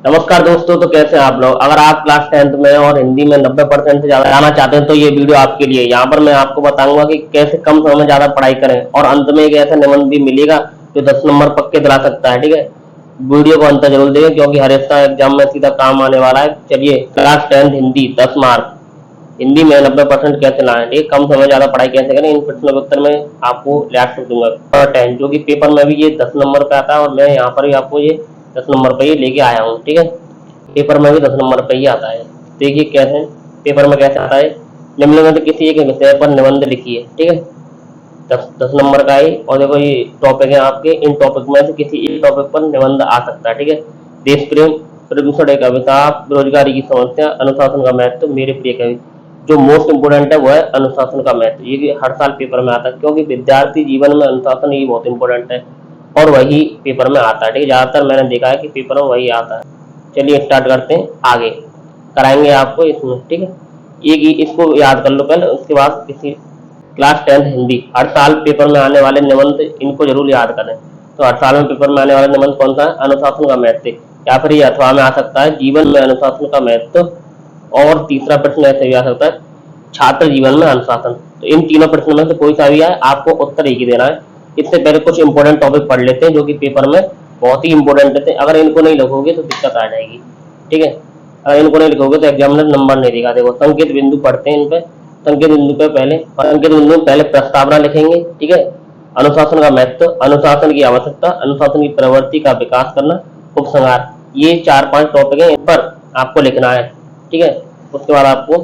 नमस्कार दोस्तों, तो कैसे हैं आप लोग। अगर आप क्लास 10th में और हिंदी में 90% से ज्यादा आना चाहते हैं तो ये वीडियो आपके लिए। यहाँ पर मैं आपको बताऊंगा कि कैसे कम समय में ज्यादा पढ़ाई करें और अंत में एक ऐसा निबंध भी मिलेगा जो 10 नंबर पक्के दिला सकता है। ठीक है, वीडियो को अंत जरूर देखें क्योंकि हर इसका एग्जाम में सीधा काम आने वाला है। चलिए, class 10th Hindi 10 mark, Hindi में 90% कैसे लाएं, ठीक है, कम समय में ज्यादा पढ़ाई कैसे करें, इन प्रश्नों के उत्तर में आपको लिख दूंगा। पेपर 10 जो कि पेपर में भी ये 10 नंबर पे आता है और मैं यहाँ पर भी आपको ये 10 नंबर पे ही लेके आया हूँ। ठीक है, पेपर में भी 10 नंबर पे ही आता है। देखिए कैसे पेपर में कैसे आता है। निम्नलिखित किसी एक विषय पर निबंध लिखिए। ठीक है, 10 नंबर का ही। और देखो ये टॉपिक है आपके, इन टॉपिक में से किसी एक टॉपिक पर निबंध आ सकता है। ठीक है, देश प्रेम, प्रदूषण एक अभिशाप, बेरोजगारी की समस्या, अनुशासन का महत्व, मेरे प्रिय कवि। जो मोस्ट इंपोर्टेंट है वो है अनुशासन का महत्व। ये हर साल पेपर में आता है क्योंकि विद्यार्थी जीवन में अनुशासन ही बहुत इंपॉर्टेंट है और वही पेपर में आता है। ठीक है, ज्यादातर मैंने देखा है कि पेपर में वही आता है। चलिए स्टार्ट करते हैं, आगे कराएंगे आपको इसमें। ठीक है, ये इसको याद कर लो पहले, उसके बाद किसी क्लास 10th हिंदी हर साल पेपर में आने वाले निबंध इनको जरूर याद करें। तो हर साल में पेपर में आने वाला निबंध कौन सा है? अनुशासन का महत्व। या फिर ये अथवा में आ सकता है, जीवन में अनुशासन का महत्व। और तीसरा प्रश्न ऐसे भी आ सकता है, छात्र जीवन में अनुशासन। तो इन तीनों प्रश्नों में से कोई सा भी आए, आपको उत्तर एक ही देना है। इससे पहले कुछ इंपोर्टेंट टॉपिक पढ़ लेते हैं जो कि पेपर में बहुत ही इंपॉर्टेंट थे। अगर इनको नहीं लिखोगे तो दिक्कत आ जाएगी। ठीक है, अगर इनको नहीं लिखोगे तो एग्जामिनर नंबर नहीं देगा। देखो संकेत बिंदु पढ़ते हैं इन पे। संकेत बिंदु पे पहले संकेत बिंदु में पहले प्रस्तावना लिखेंगे। ठीक है, अनुशासन का महत्व, अनुशासन की आवश्यकता, अनुशासन की प्रवृत्ति का विकास करना, उपसंहार। ये 4-5 टॉपिक है, इन पर आपको लिखना है। ठीक है, उसके बाद आपको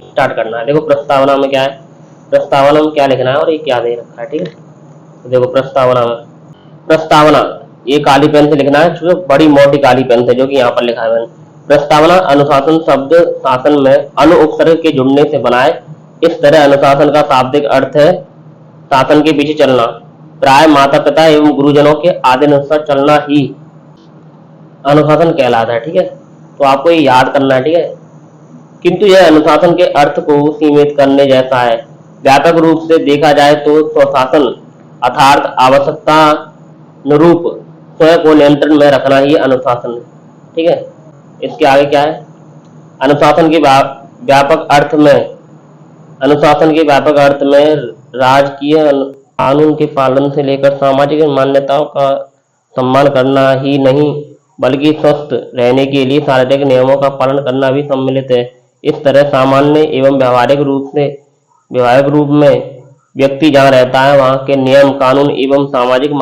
स्टार्ट करना है। देखो प्रस्तावना में क्या है, प्रस्तावना में क्या लिखना है और ये क्या दे रखा है। ठीक है, तो देखो प्रस्तावना ये काली पेन से लिखना है, जो बड़ी मोटी काली पेन से, जो कि यहाँ पर लिखा है मैंने। प्रस्तावना अनुशासन शब्द शासन में अनु उपसर्ग के जुड़ने से बना है। इस तरह अनुशासन का शाब्दिक अर्थ है शासन के पीछे चलना, प्राय माता पिता एवं गुरुजनों के आदेशानुसार चलना ही अनुशासन कहलाता है। ठीक है, तो आपको ये याद करना है। ठीक है, किंतु यह अनुशासन के अर्थ को सीमित करने जैसा है। व्यापक रूप से देखा जाए तो स्वशासन अर्थात आवश्यकता अनुरूप स्वयं को नियंत्रण में रखना ही अनुशासन है। ठीक है, इसके आगे क्या है, अनुशासन के व्यापक अर्थ में, अनुशासन के व्यापक अर्थ में राजकीय कानून के पालन से लेकर सामाजिक मान्यताओं का सम्मान करना ही नहीं बल्कि स्वस्थ रहने के लिए शारीरिक नियमों का पालन करना भी सम्मिलित है। इस तरह सामान्य एवं व्यवहारिक रूप में व्यक्ति जहाँ रहता है वहाँ के नियम कानून एवं सामाजिक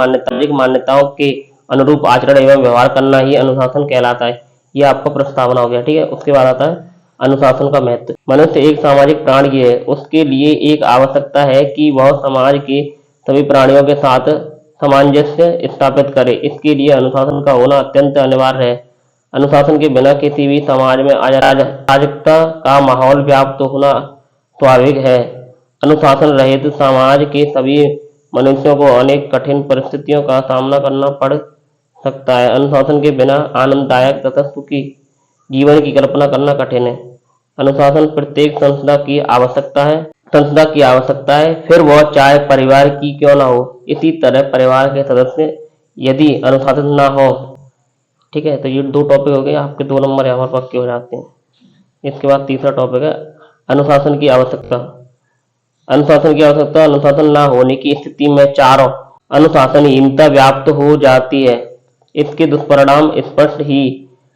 मान्यताओं के अनुरूप आचरण एवं व्यवहार करना ही अनुशासन कहलाता है। ये आपका प्रस्तावना हो गया। ठीक है, उसके बाद आता है अनुशासन का महत्व। मनुष्य एक सामाजिक प्राणी है, उसके लिए एक आवश्यकता है कि वह समाज के सभी प्राणियों के साथ सामंजस्य स्थापित करे। इसके लिए अनुशासन का होना अत्यंत अनिवार्य है। अनुशासन के बिना किसी भी समाज में अराजकता का माहौल व्याप्त होना स्वाभाविक है। अनुशासन रहित समाज के सभी मनुष्यों को अनेक कठिन परिस्थितियों का सामना करना पड़ सकता है। अनुशासन के बिना आनंददायक तथा सुखी जीवन की कल्पना करना कठिन है। अनुशासन प्रत्येक संस्था की आवश्यकता है, फिर वह चाहे परिवार की क्यों ना हो। इसी तरह परिवार के सदस्य यदि अनुशासित ना हो, ठीक है, तो ये 2 टॉपिक हो गए आपके, 2 नंबर यहाँ पर पक्के हो जाते हैं। इसके बाद तीसरा टॉपिक है अनुशासन की आवश्यकता। अनुशासन ना होने की स्थिति में चारों अनुशासनहीनता व्याप्त हो जाती है। इसके दुष्परिणाम स्पष्ट ही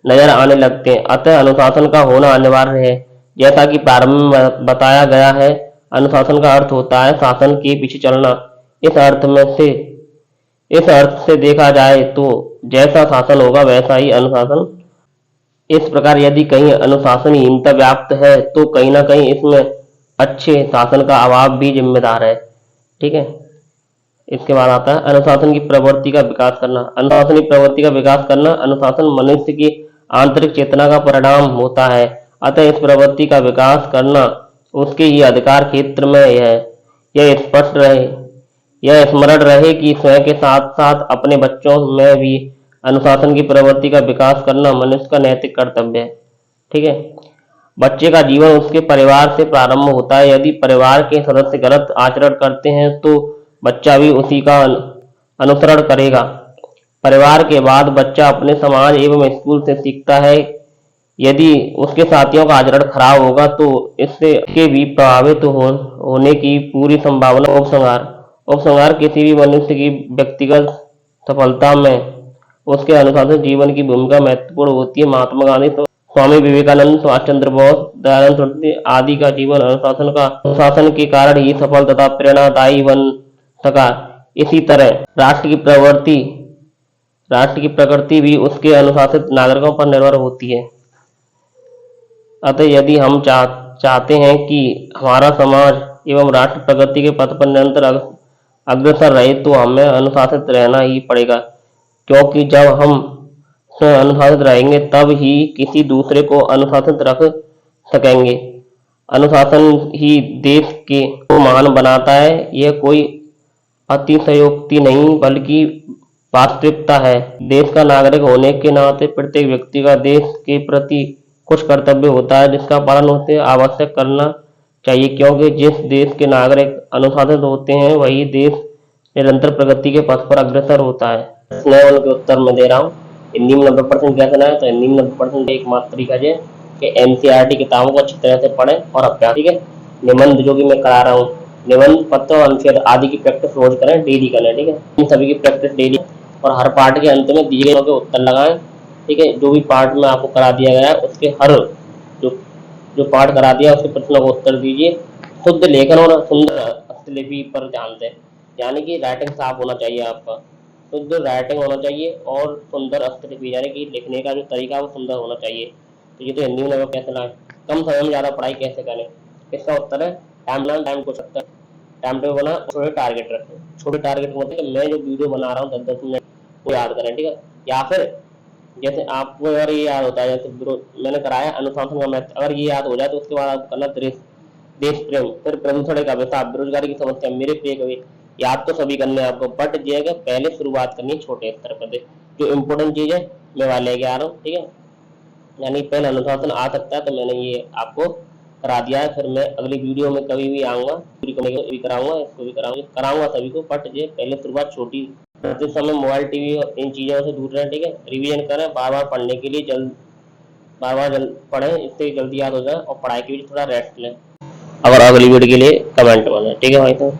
नजर आने लगते हैं। अतः अनुशासन का होना अनिवार्य है। जैसा कि प्रारंभ में बताया गया है, अनुशासन का अर्थ होता है शासन के पीछे चलना। इस अर्थ से देखा जाए तो जैसा शासन होगा वैसा ही अनुशासन। इस प्रकार यदि कहीं अनुशासनहीनता व्याप्त है तो कहीं ना कहीं इसमें अच्छे शासन का अभाव भी जिम्मेदार है। ठीक है, इसके बाद आता है अनुशासन की प्रवृत्ति का विकास करना। अनुशासन की प्रवृत्ति का विकास करना, अनुशासन मनुष्य की आंतरिक चेतना का परिणाम होता है। अतः इस प्रवृत्ति का विकास करना उसके ही अधिकार क्षेत्र में है। यह स्मरण रहे कि स्वयं के साथ साथ अपने बच्चों में भी अनुशासन की प्रवृत्ति का विकास करना मनुष्य का नैतिक कर्तव्य है। ठीक है, बच्चे का जीवन उसके परिवार से प्रारंभ होता है। यदि परिवार के सदस्य गलत आचरण करते हैं तो बच्चा भी उसी का अनुसरण करेगा। परिवार के बाद बच्चा अपने समाज एवं स्कूल से सीखता है। यदि उसके साथियों का आचरण खराब होगा तो इससे के भी प्रभावित होने की पूरी संभावना। उपसंहार। उपसंहार किसी भी मनुष्य की व्यक्तिगत सफलता में उसके अनुशासित जीवन की भूमिका महत्वपूर्ण होती है। महात्मा गांधी, स्वामी विवेकानंद, सुभाष चंद्र बोस, दयानंद सरस्वती आदि का जीवन अनुशासन के कारण ही सफल तथा प्रेरणादायी बन सका। इसी तरह राष्ट्र की प्रकृति भी उसके अनुशासित नागरिकों पर निर्भर होती है। अतः यदि हम चाहते हैं कि हमारा समाज एवं राष्ट्र प्रगति के पथ पर निरंतर अग्रसर रहे तो हमें अनुशासित रहना ही पड़ेगा, क्योंकि जब हम स्वयं अनुशासित रहेंगे तब ही किसी दूसरे को अनुशासित रख सकेंगे। अनुशासन ही देश को महान बनाता है। यह कोई अतिशयोक्ति नहीं बल्कि वास्तविकता है। देश का नागरिक होने के नाते प्रत्येक व्यक्ति का देश के प्रति कुछ कर्तव्य होता है जिसका पालन उसे आवश्यक करना चाहिए, क्योंकि जिस देश के नागरिक अनुशासित होते हैं वही देश निरंतर प्रगति के पथ पर अग्रसर होता है। मैं उनके उत्तर में दे रहा हूँ। हिंदी में 90% कैसे ना है, तो हिंदी में 90% एकमात्र तरीका है कि एनसीईआरटी किताबों को अच्छी तरह से पढ़ें और अभ्यास। ठीक है, निबंध जो कि मैं करा रहा हूँ, निबंध, पत्र और अनुच्छेद आदि की प्रैक्टिस रोज करें, डेली करें। ठीक है, इन सभी की प्रैक्टिस डेली, और हर पार्ट के अंत में दिए गए उत्तर लगाएं। ठीक है, जो भी पार्ट में आपको करा दिया गया है उसके हर जो पार्ट करा दिया उसके प्रश्नों को उत्तर दीजिए। शुद्ध लेखन और सुंदर हस्तलिपि पर ध्यान दें, यानी कि राइटिंग साफ होना चाहिए आपका, शुद्ध राइटिंग होना चाहिए और सुंदर हस्तलिपि, यानी कि लिखने का जो तरीका वो सुंदर होना चाहिए। तो ये तो हिंदी में कैसे ना। कम समय में ज़्यादा पढ़ाई कैसे करें, इसका उत्तर है टाइम को सकता है। टाइम टेबल बना, छोटे टारगेट रखें। छोटे टारगेट मतलब कि मैं जो वीडियो बना रहा हूँ 10-10 मिनट वो याद करें। ठीक है, या फिर जैसे आपको अगर ये याद होता है, जैसे मैंने कराया अनुशासन का महत्व, अगर ये याद हो जाए तो उसके बाद आप करना देश प्रेम, फिर प्रदूषण का अभिशाप, बेरोजगारी की समस्या, मेरे प्रिय कवि। याद तो सभी करने हैं आपको, बट ये है कि पहले शुरुआत करनी है छोटे स्तर पर। जो इम्पोर्टेंट चीज है मैं वहाँ लेके आ रहा हूँ। ठीक है, यानी पहले अनुशासन आ सकता है, तो मैंने ये आपको करा दिया है। फिर मैं अगली वीडियो में कभी भी आऊँगा, भी कराऊंगा, इसको भी कराऊंगा सभी को, बट ये पहले शुरुआत छोटी। तो समय मोबाइल, टीवी और इन चीज़ों से दूर रहें। ठीक है, रिवीजन करें, बार बार पढ़ने के लिए बार बार पढ़ें, इससे जल्दी याद हो जाए, और पढ़ाई के लिए थोड़ा रेस्ट लें। अगर अगली वीडियो के लिए कमेंट बने। ठीक है भाई, तो